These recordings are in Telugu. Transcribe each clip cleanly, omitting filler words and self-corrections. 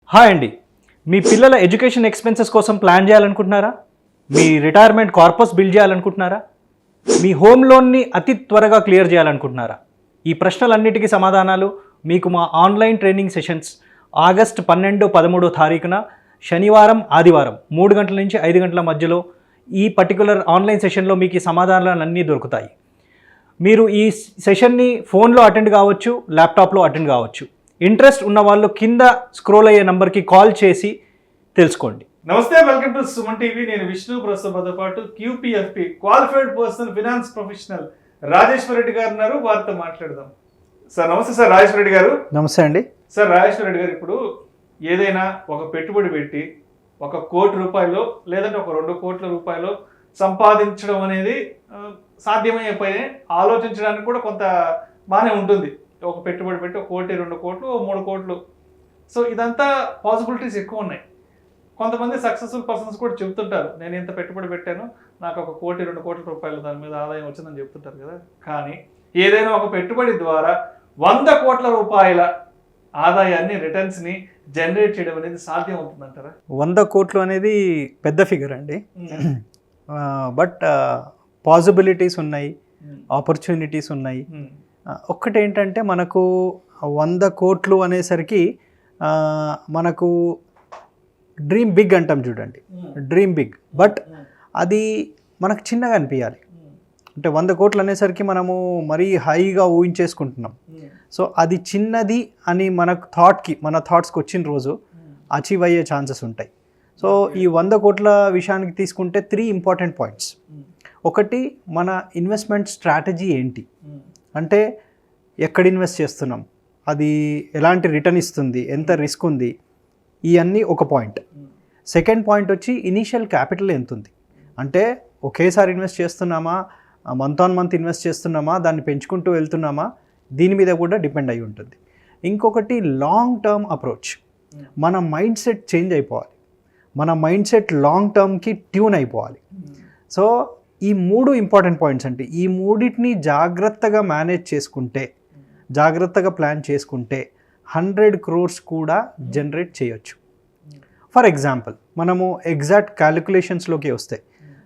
హాయ్ అండి, మీ పిల్లల ఎడ్యుకేషన్ ఎక్స్పెన్సెస్ కోసం ప్లాన్ చేయాలనుకుంటున్నారా? మీ రిటైర్మెంట్ కార్పస్ బిల్డ్ చేయాలనుకుంటున్నారా? మీ హోమ్ లోన్ని అతి త్వరగా క్లియర్ చేయాలనుకుంటున్నారా? ఈ ప్రశ్నలన్నిటికీ సమాధానాలు మీకు మా ఆన్లైన్ ట్రైనింగ్ సెషన్స్ ఆగస్ట్ 12-13 తారీఖున శనివారం ఆదివారం 3 గంటల నుంచి 5 గంటల మధ్యలో ఈ పర్టికులర్ ఆన్లైన్ సెషన్లో మీకు ఈ సమాధానాలన్నీ దొరుకుతాయి. మీరు ఈ సెషన్ని ఫోన్లో అటెండ్ కావచ్చు, ల్యాప్టాప్లో అటెండ్ కావచ్చు. ఇంట్రెస్ట్ ఉన్న వాళ్ళు కింద స్క్రోల్ అయ్యే నంబర్కి కాల్ చేసి తెలుసుకోండి. నమస్తే, వెల్కమ్ టు సుమన్ టీవీ. నేను విష్ణు. ప్రస్తుతంతో పాటు QPFP qualified person finance professional Rajeshwara Reddy గారు ఉన్నారు. వారితో మాట్లాడదాం. సార్ నమస్తే. సార్ రాజేశ్వర రెడ్డి గారు. నమస్తే అండి. సార్ రాజేశ్వర రెడ్డి గారు, ఇప్పుడు ఏదైనా ఒక పెట్టుబడి పెట్టి ₹1 కోటి లేదంటే ఒక 2 కోట్ల రూపాయలు సంపాదించడం అనేది సాధ్యమయ్యే పని. ఆలోచించడానికి కూడా కొంత బాగానే ఉంటుంది. ఒక పెట్టుబడి పెట్టి 1 కోటి, 2 కోట్లు, 3 కోట్లు. సో ఇదంతా పాసిబిలిటీస్ ఎక్కువ ఉన్నాయి. కొంతమంది సక్సెస్ఫుల్ పర్సన్స్ కూడా చెప్తుంటారు, నేను ఇంత పెట్టుబడి పెట్టాను, నాకు 1 కోటి, 2 కోట్ల రూపాయలు దాని మీద ఆదాయం వచ్చిందని చెప్తుంటారు కదా. కానీ ఏదైనా ఒక పెట్టుబడి ద్వారా 100 కోట్ల రూపాయల ఆదాయాన్ని, రిటర్న్స్ని జనరేట్ చేయడం అనేది సాధ్యం అవుతుందంటారా? 100 కోట్లు అనేది పెద్ద ఫిగర్ అండి. బట్ పాసిబిలిటీస్ ఉన్నాయి, ఆపర్చునిటీస్ ఉన్నాయి. ఒక్కటేంటంటే మనకు 100 కోట్లు అనేసరికి మనకు డ్రీమ్ బిగ్ అంటాం చూడండి, డ్రీమ్ బిగ్. బట్ అది మనకు చిన్నగా అనిపించాలి. అంటే 100 కోట్లు అనేసరికి మనము మరీ హైగా ఊహించేసుకుంటున్నాం. సో అది చిన్నది అని మన థాట్స్కి వచ్చిన రోజు అచీవ్ అయ్యే ఛాన్సెస్ ఉంటాయి. సో ఈ 100 కోట్ల విషయానికి తీసుకుంటే 3 ఇంపార్టెంట్ పాయింట్స్. ఒకటి, మన ఇన్వెస్ట్మెంట్ స్ట్రాటజీ ఏంటి, అంటే ఎక్కడ ఇన్వెస్ట్ చేస్తున్నాం, అది ఎలాంటి రిటర్న్ ఇస్తుంది, ఎంత రిస్క్ ఉంది, ఇవన్నీ ఒక పాయింట్. సెకండ్ పాయింట్ వచ్చి ఇనీషియల్ క్యాపిటల్ ఎంత ఉంది, అంటే ఒకేసారి ఇన్వెస్ట్ చేస్తున్నామా, మంత్ ఆన్ మంత్ ఇన్వెస్ట్ చేస్తున్నామా, దాన్ని పెంచుకుంటూ వెళ్తున్నామా, దీని మీద కూడా డిపెండ్ అయి ఉంటుంది. ఇంకొకటి లాంగ్ టర్మ్ అప్రోచ్. మన మైండ్ సెట్ చేంజ్ అయిపోవాలి, మన మైండ్ సెట్ లాంగ్ టర్మ్కి ట్యూన్ అయిపోవాలి. సో ఈ 3 ఇంపార్టెంట్ పాయింట్స్ అంటే ఈ మూడింటిని జాగ్రత్తగా మేనేజ్ చేసుకుంటే, జాగ్రత్తగా ప్లాన్ చేసుకుంటే 100 crores కూడా జనరేట్ చేయొచ్చు. ఫర్ ఎగ్జాంపుల్, మనము ఎగ్జాక్ట్ క్యాలిక్యులేషన్స్లోకి వస్తే,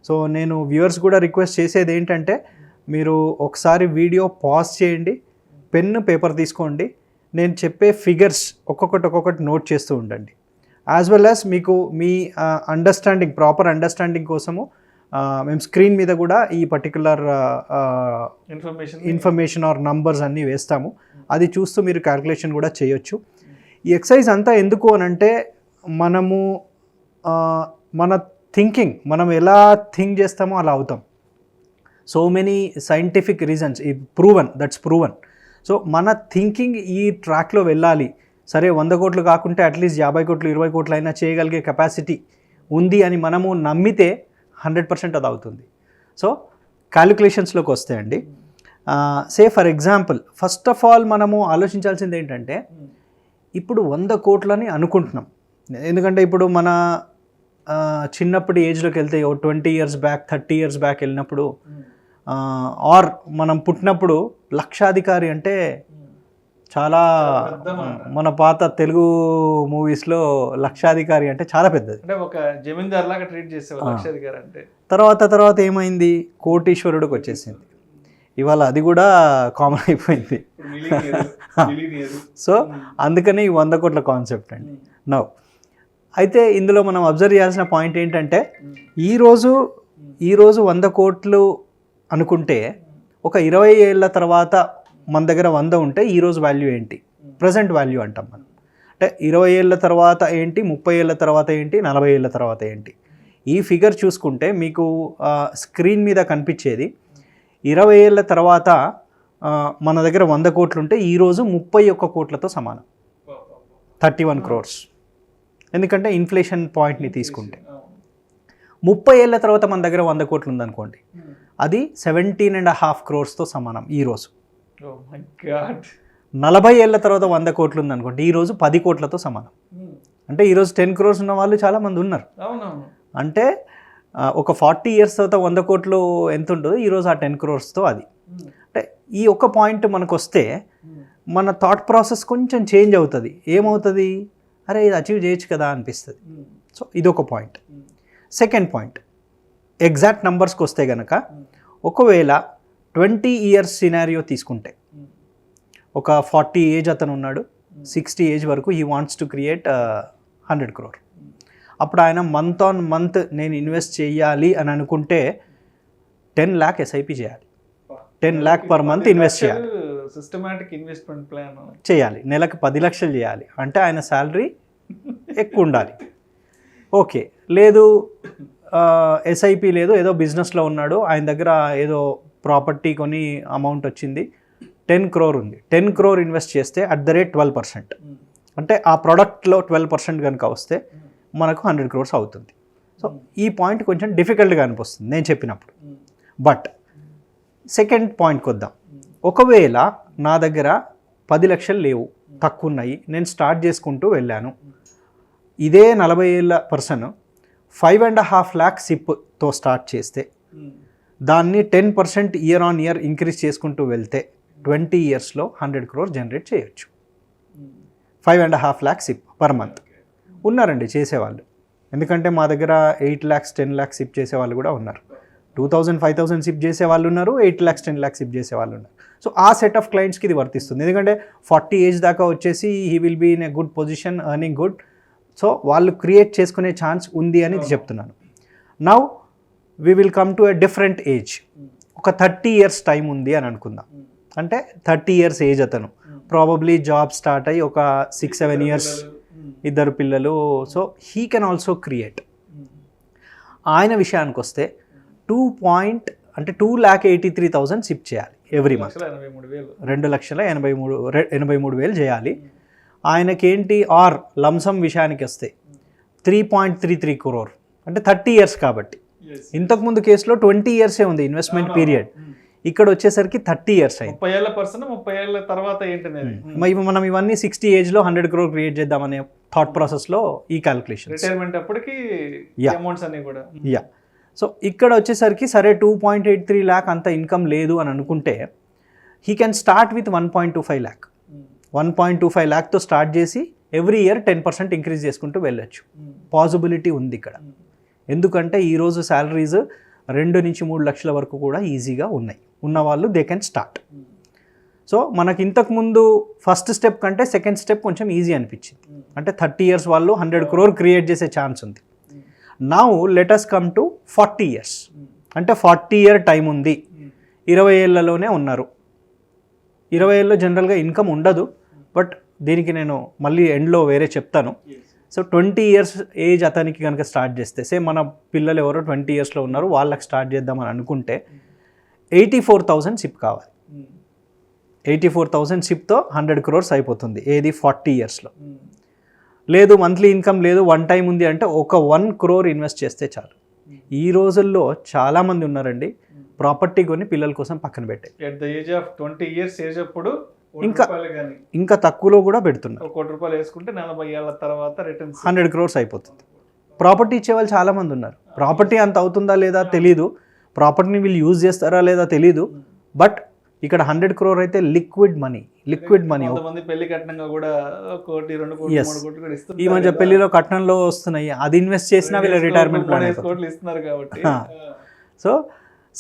సో నేను వ్యూవర్స్ కూడా రిక్వెస్ట్ చేసేది ఏంటంటే, మీరు ఒకసారి వీడియో పాజ్ చేయండి, పెన్ పేపర్ తీసుకోండి, నేను చెప్పే ఫిగర్స్ ఒక్కొక్కటి నోట్ చేస్తూ ఉండండి. యాజ్ వెల్ యాజ్ మీకు మీ అండర్స్టాండింగ్, ప్రాపర్ అండర్స్టాండింగ్ కోసము మేము స్క్రీన్ మీద కూడా ఈ పర్టికులర్ ఇన్ఫర్మేషన్ ఆర్ నంబర్స్ అన్నీ వేస్తాము. అది చూస్తూ మీరు క్యాల్కులేషన్ కూడా చేయొచ్చు. ఈ ఎక్సర్సైజ్ అంతా ఎందుకు అనంటే, మనము మన థింకింగ్, మనం ఎలా థింక్ చేస్తామో అలా అవుతాం. So many scientific reasons, that's proven. So మన థింకింగ్ ఈ ట్రాక్లో వెళ్ళాలి. సరే 100 కోట్లు కాకుంటే అట్లీస్ట్ 50 కోట్లు 20 కోట్లు అయినా చేయగలిగే కెపాసిటీ ఉంది అని మనము నమ్మితే 100% అది అవుతుంది. సో క్యాలిక్యులేషన్స్లోకి వస్తే అండి, say for example, first of all మనము ఆలోచించాల్సింది ఏంటంటే, ఇప్పుడు 100 కోట్లని అనుకుంటున్నాం. ఎందుకంటే ఇప్పుడు మన చిన్నప్పుడు ఏజ్లోకి వెళ్తే 20 years బ్యాక్, 30 years బ్యాక్ వెళ్ళినప్పుడు, ఆర్ మనం పుట్టినప్పుడు లక్షాధికారి అంటే చాలా, మన పాత తెలుగు మూవీస్లో లక్షాధికారి అంటే చాలా పెద్దది, అంటే ఒక జమీందార్ లాగా ట్రీట్ చేసేవారు లక్షాధికారి అంటే. తర్వాత ఏమైంది, కోటీశ్వరుడికి వచ్చేసింది. ఇవాళ అది కూడా కామన్ అయిపోయింది. సో అందుకని ఈ 100 కోట్ల కాన్సెప్ట్ అండి. నౌ అయితే ఇందులో మనం అబ్జర్వ్ చేయాల్సిన పాయింట్ ఏంటంటే, ఈరోజు 100 కోట్లు అనుకుంటే ఒక 20 ఏళ్ళ తర్వాత మన దగ్గర 100 ఉంటే ఈరోజు వాల్యూ ఏంటి, ప్రజెంట్ వాల్యూ అంటాం మనం. అంటే 20 ఏళ్ళ తర్వాత ఏంటి, 30 ఏళ్ళ తర్వాత ఏంటి, 40 ఏళ్ళ తర్వాత ఏంటి. ఈ ఫిగర్ చూసుకుంటే మీకు స్క్రీన్ మీద కనిపించేది 20 ఏళ్ళ తర్వాత మన దగ్గర 100 కోట్లు ఉంటే ఈరోజు 31 కోట్లతో సమానం, 31 crores. ఎందుకంటే ఇన్ఫ్లేషన్ పాయింట్ని తీసుకుంటే 30 ఏళ్ళ తర్వాత మన దగ్గర 100 కోట్లు ఉందనుకోండి, అది 17.5 crores సమానం ఈరోజు. 40 ఏళ్ళ తర్వాత 100 కోట్లు ఉందనుకోండి, ఈరోజు 10 కోట్లతో సమానం. అంటే ఈరోజు 10 crores ఉన్న వాళ్ళు చాలామంది ఉన్నారు. అంటే ఒక 40 years తర్వాత 100 కోట్లు ఎంత ఉంటుందో ఈరోజు ఆ 10 crores అది. అంటే ఈ ఒక్క పాయింట్ మనకు వస్తే మన థాట్ ప్రాసెస్ కొంచెం చేంజ్ అవుతుంది. ఏమవుతుంది, అరే ఇది అచీవ్ చేయొచ్చు కదా అనిపిస్తుంది. సో ఇదొక పాయింట్. సెకండ్ పాయింట్, ఎగ్జాక్ట్ నెంబర్స్కి వస్తే కనుక ఒకవేళ 20 years సినారియో తీసుకుంటే, ఒక 40 ఏజ్ అతను ఉన్నాడు, 60 ఏజ్ వరకు he wants to create 100 crore. అప్పుడు ఆయన మంత్ ఆన్ మంత్ నేను ఇన్వెస్ట్ చేయాలి అని అనుకుంటే 10 lakh SIP చేయాలి, 10 lakh per month ఇన్వెస్ట్ చేయాలి, సిస్టమాటిక్ ఇన్వెస్ట్మెంట్ ప్లాన్ చేయాలి, నెలకు 10 లక్షలు చేయాలి. అంటే ఆయన శాలరీ ఎక్కువ ఉండాలి. ఓకే, లేదు SIP లేదు, ఏదో బిజినెస్లో ఉన్నాడు, ఆయన దగ్గర ఏదో ప్రాపర్టీ కొని అమౌంట్ వచ్చింది, 10 crore ఉంది, 10 crore ఇన్వెస్ట్ చేస్తే అట్ ద రేట్ 12%, అంటే ఆ ప్రోడక్ట్లో 12% కనుక వస్తే మనకు 100 crores అవుతుంది. సో ఈ పాయింట్ కొంచెం డిఫికల్ట్గా అనిపిస్తుంది నేను చెప్పినప్పుడు. బట్ సెకండ్ పాయింట్కి వద్దాం. ఒకవేళ నా దగ్గర 10 లక్షలు లేవు, తక్కువ ఉన్నాయి, నేను స్టార్ట్ చేసుకుంటూ వెళ్ళాను, ఇదే 40 ఏళ్ళ పర్సన్ 5.5 lakh సిప్తో స్టార్ట్ చేస్తే దాన్ని 10% ఇయర్ ఆన్ ఇయర్ ఇంక్రీజ్ చేసుకుంటూ వెళ్తే 20 yearsలో 100 crores జనరేట్ చేయొచ్చు. 5.5 lakh సిప్ పర్ మంత్ ఉన్నారండి చేసేవాళ్ళు. ఎందుకంటే మా దగ్గర 8 lakhs 10 lakhs సిప్ చేసేవాళ్ళు కూడా ఉన్నారు, 2000 5000 సిప్ చేసే వాళ్ళు ఉన్నారు, 8 lakhs 10 lakhs సిప్ చేసే వాళ్ళు ఉన్నారు. సో ఆ సెట్ ఆఫ్ క్లయింట్స్కి ఇది వర్తిస్తుంది. ఎందుకంటే 40 ఏజ్ దాకా వచ్చేసి he will be in a good position, earning good. So వాళ్ళు క్రియేట్ చేసుకునే ఛాన్స్ ఉంది అని చెప్తున్నాను. Now we will come to a different age. ఒక 30 years టైం ఉంది అని అనుకుందాం. అంటే 30 years ఏజ్ అతను ప్రాబబ్లీ జాబ్ స్టార్ట్ అయ్యి ఒక 6-7 years, 2 పిల్లలు. So he can also create. ఆయన విషయానికి వస్తే 2,83,000 సిప్ చేయాలి ఎవ్రీ మంత్, 2,83,000 చేయాలి. ఆయనకేంటి ఆర్ లంసమ్ విషయానికి వస్తే 3.33 crore, అంటే 30 years కాబట్టి. ఇంతకుముందు కేసులో 20 years ఉంది ఇన్వెస్ట్మెంట్ పీరియడ్, ఇక్కడ వచ్చేసరికి 30 years అయింది. 30 ఏళ్ల పర్సన్ 30 ఏళ్ల తర్వాత ఏంటనేది మనం ఇవన్నీ 60 ఏజ్లో 100 crore క్రియేట్ చేద్దామనే థాట్ ప్రాసెస్లో ఈ క్యాలిక్యులేషన్, రిటైర్మెంట్ అప్పటికి అమౌంట్స్ అన్ని కూడా. సో ఇక్కడ వచ్చేసరికి సరే 2.83 lakh అంత ఇన్కమ్ లేదు అని అనుకుంటే he can start with 1.25 lakh. 1.25 lakhతో స్టార్ట్ చేసి ఎవ్రీ ఇయర్ 10% ఇంక్రీజ్ చేసుకుంటూ వెళ్ళొచ్చు. పాసిబిలిటీ ఉంది ఇక్కడ. ఎందుకంటే ఈరోజు శాలరీస్ 2 నుంచి 3 లక్షల వరకు కూడా ఈజీగా ఉన్నాయి. ఉన్నవాళ్ళు దే కెన్ స్టార్ట్. సో మనకి ఇంతకుముందు ఫస్ట్ స్టెప్ కంటే సెకండ్ స్టెప్ కొంచెం ఈజీ అనిపించింది. అంటే 30 years వాళ్ళు 100 crore క్రియేట్ చేసే ఛాన్స్ ఉంది. Now let us come to 40 years. అంటే 40 year టైం ఉంది, 20 ఏళ్లలోనే ఉన్నారు. 20 ఏళ్ళలో జనరల్గా ఇన్కమ్ ఉండదు, బట్ దీనికి నేను మళ్ళీ ఎండ్లో వేరే చెప్తాను. సో 20 years ఏజ్ అతనికి కనుక స్టార్ట్ చేస్తే, సే మన పిల్లలు ఎవరో 20 yearsలో ఉన్నారు, వాళ్ళకి స్టార్ట్ చేద్దామని అనుకుంటే 84,000 సిప్ కావాలి. 84,000 సిప్తో 100 crores అయిపోతుంది. ఏది 40 yearsలో. లేదు మంత్లీ ఇన్కమ్ లేదు, వన్ టైం ఉంది అంటే ఒక 1 crore ఇన్వెస్ట్ చేస్తే చాలు. ఈ రోజుల్లో చాలామంది ఉన్నారండి ప్రాపర్టీ కొని పిల్లల కోసం పక్కన పెట్టే, at the age of 20 years age అప్పుడు ఇంకా తక్కువలో కూడా పెడుతున్నారు. 1 కోటి రూపాయలు వేసుకుంటే 40 ఏళ్ల తర్వాత రిటర్న్స్ 100 crores అయిపోతుంది. ప్రాపర్టీ ఇచ్చే వాళ్ళు చాలామంది ఉన్నారు. ప్రాపర్టీ అంత అవుతుందా లేదా తెలీదు, ప్రాపర్టీని వీళ్ళు యూజ్ చేస్తారా లేదా తెలీదు, బట్ ఇక్కడ 100 crore అయితే లిక్విడ్ మనీ. కొంతమంది పెళ్లి కట్నంగా కూడా 1 కోటి 2 కోటి 3 కోట్లు కూడా ఇస్తున్నారు. ఈ మధ్య పెళ్లిలో కట్నంలో వస్తున్నాయి, అది ఇన్వెస్ట్ చేసినా వీళ్ళ రిటైర్మెంట్ ప్లాన్ ఇస్తున్నారు కాబట్టి. సో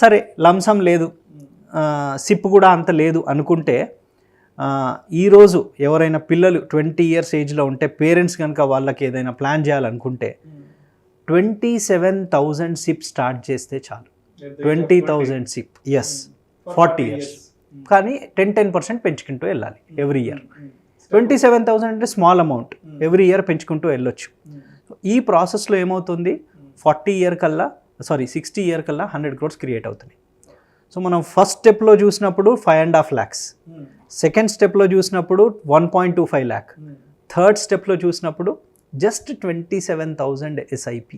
సరే లంసమ్ లేదు, సిప్ కూడా అంత లేదు అనుకుంటే, ఈరోజు ఎవరైనా పిల్లలు 20 years ఏజ్లో ఉంటే పేరెంట్స్ కనుక వాళ్ళకి ఏదైనా ప్లాన్ చేయాలనుకుంటే 27,000 సిప్ స్టార్ట్ చేస్తే చాలు. 20,000 సిప్, ఎస్, 40 years. కానీ 10% పెంచుకుంటూ వెళ్ళాలి ఎవ్రీ ఇయర్. 27,000 అంటే స్మాల్ అమౌంట్, ఎవ్రీ ఇయర్ పెంచుకుంటూ వెళ్ళొచ్చు. ఈ ప్రాసెస్లో ఏమవుతుంది, 60 year కల్లా 100 crores క్రియేట్ అవుతున్నాయి. సో మనం ఫస్ట్ స్టెప్లో చూసినప్పుడు 5.5 lakhs, సెకండ్ స్టెప్లో చూసినప్పుడు 1.25 lakh, థర్డ్ స్టెప్లో చూసినప్పుడు just 27,000 SIP.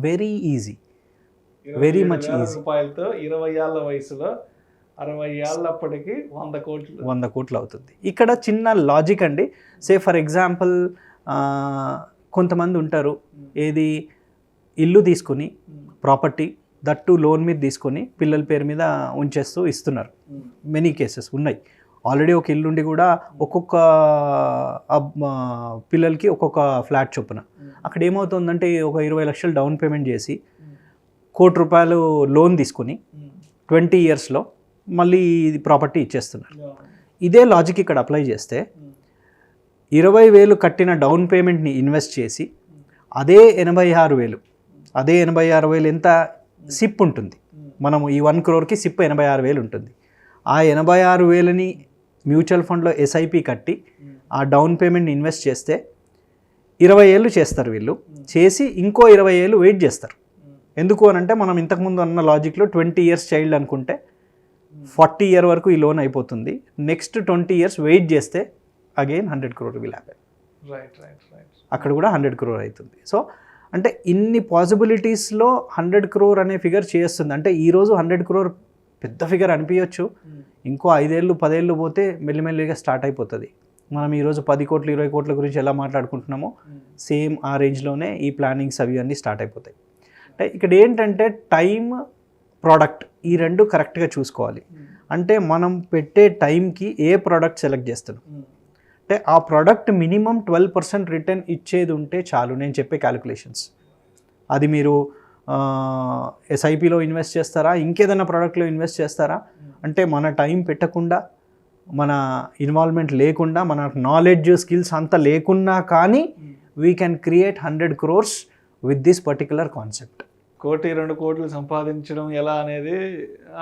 Very easy, very much easy. రూపాయలతో 20 ఏళ్ల వయసులో 60 ఏళ్ళప్పటికి 100 కోట్లు అవుతుంది. ఇక్కడ చిన్న లాజిక్ అండి. సే ఫర్ ఎగ్జాంపుల్ కొంతమంది ఉంటారు, ఏది ఇల్లు తీసుకుని ప్రాపర్టీ దట్టు లోన్ మీద తీసుకొని పిల్లల పేరు మీద ఉంచేస్తూ ఇస్తున్నారు. మెనీ కేసెస్ ఉన్నాయి. ఆల్రెడీ ఒక ఇల్లుండి కూడా ఒక్కొక్క పిల్లలకి ఒక్కొక్క ఫ్లాట్ చొప్పున. అక్కడ ఏమవుతుందంటే ఒక 20 లక్షలు డౌన్ పేమెంట్ చేసి ₹1 కోటి లోన్ తీసుకుని 20 ఇయర్స్లో మళ్ళీ ఇది ప్రాపర్టీ ఇచ్చేస్తున్నారు. ఇదే లాజిక్ ఇక్కడ అప్లై చేస్తే 20,000 కట్టిన డౌన్ పేమెంట్ని ఇన్వెస్ట్ చేసి అదే 86,000 ఎంత సిప్ ఉంటుంది. మనము ఈ 1 crore సిప్ 86,000 ఉంటుంది. ఆ 86,000ని మ్యూచువల్ ఫండ్లో ఎస్ఐపి కట్టి ఆ డౌన్ పేమెంట్ని ఇన్వెస్ట్ చేస్తే 20 ఏళ్ళు చేస్తారు వీళ్ళు. చేసి ఇంకో 20 ఏళ్ళు వెయిట్ చేస్తారు. ఎందుకు అని అంటే మనం ఇంతకుముందు అన్న లాజిక్లో 20 ఇయర్స్ చైల్డ్ అనుకుంటే 40 ఇయర్ వరకు ఈ లోన్ అయిపోతుంది. నెక్స్ట్ 20 ఇయర్స్ వెయిట్ చేస్తే అగైన్ 100 crore విల్ హ్యాపెన్. అక్కడ కూడా 100 crore అవుతుంది. సో అంటే ఇన్ని పాసిబిలిటీస్లో 100 crore అనే ఫిగర్ చేస్తుంది. అంటే ఈరోజు 100 crore పెద్ద ఫిగర్ అనిపించవచ్చు, ఇంకో 5 ఏళ్ళు 10 ఏళ్ళు పోతే మెల్లిమెల్లిగా స్టార్ట్ అయిపోతుంది. మనం ఈరోజు 10 కోట్లు 20 కోట్ల గురించి ఎలా మాట్లాడుకుంటున్నామో సేమ్ ఆ రేంజ్లోనే ఈ ప్లానింగ్స్ అవి అన్నీ స్టార్ట్ అయిపోతాయి. అంటే ఇక్కడ ఏంటంటే టైం, ప్రోడక్ట్ ఈ రెండు కరెక్ట్గా చూసుకోవాలి. అంటే మనం పెట్టే టైంకి ఏ ప్రోడక్ట్ సెలెక్ట్ చేస్తున్నాం అంటే ఆ ప్రోడక్ట్ మినిమం 12% రిటర్న్ ఇచ్చేది ఉంటే చాలు. నేను చెప్పే క్యాలిక్యులేషన్స్ అది మీరు ఎస్ఐపిలో ఇన్వెస్ట్ చేస్తారా, ఇంకేదైనా ప్రోడక్ట్లో ఇన్వెస్ట్ చేస్తారా అంటే మన టైం పెట్టకుండా, మన ఇన్వాల్వ్మెంట్ లేకుండా, మన నాలెడ్జ్ స్కిల్స్ అంతా లేకున్నా కానీ we can create 100 crores with this particular concept. 1 కోటి 2 కోట్లు సంపాదించడం ఎలా అనేది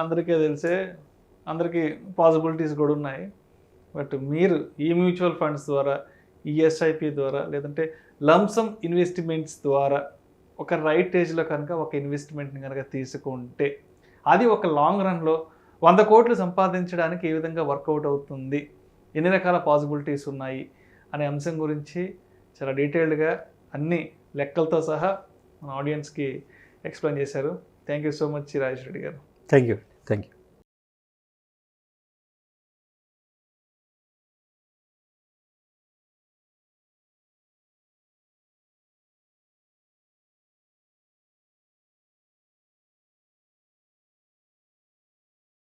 అందరికీ తెలిసే, అందరికీ పాసిబిలిటీస్ కూడా ఉన్నాయి. బట్ మీరు ఈ మ్యూచువల్ ఫండ్స్ ద్వారా, ఈ ఎస్ఐపి ద్వారా, లేదంటే లంసమ్ ఇన్వెస్ట్మెంట్స్ ద్వారా ఒక రైట్ ఏజ్లో కనుక ఒక ఇన్వెస్ట్మెంట్ని కనుక తీసుకుంటే అది ఒక లాంగ్ రన్లో 100 కోట్లు సంపాదించడానికి ఏ విధంగా వర్కౌట్ అవుతుంది, ఎన్ని రకాల పాసిబిలిటీస్ ఉన్నాయి అనే అంశం గురించి చాలా డీటెయిల్డ్గా అన్ని లెక్కలతో సహా మన ఆడియన్స్కి ఎక్స్ప్లెయిన్ చేశారు. Thank you so much Rajesh Reddy garu. Thank you.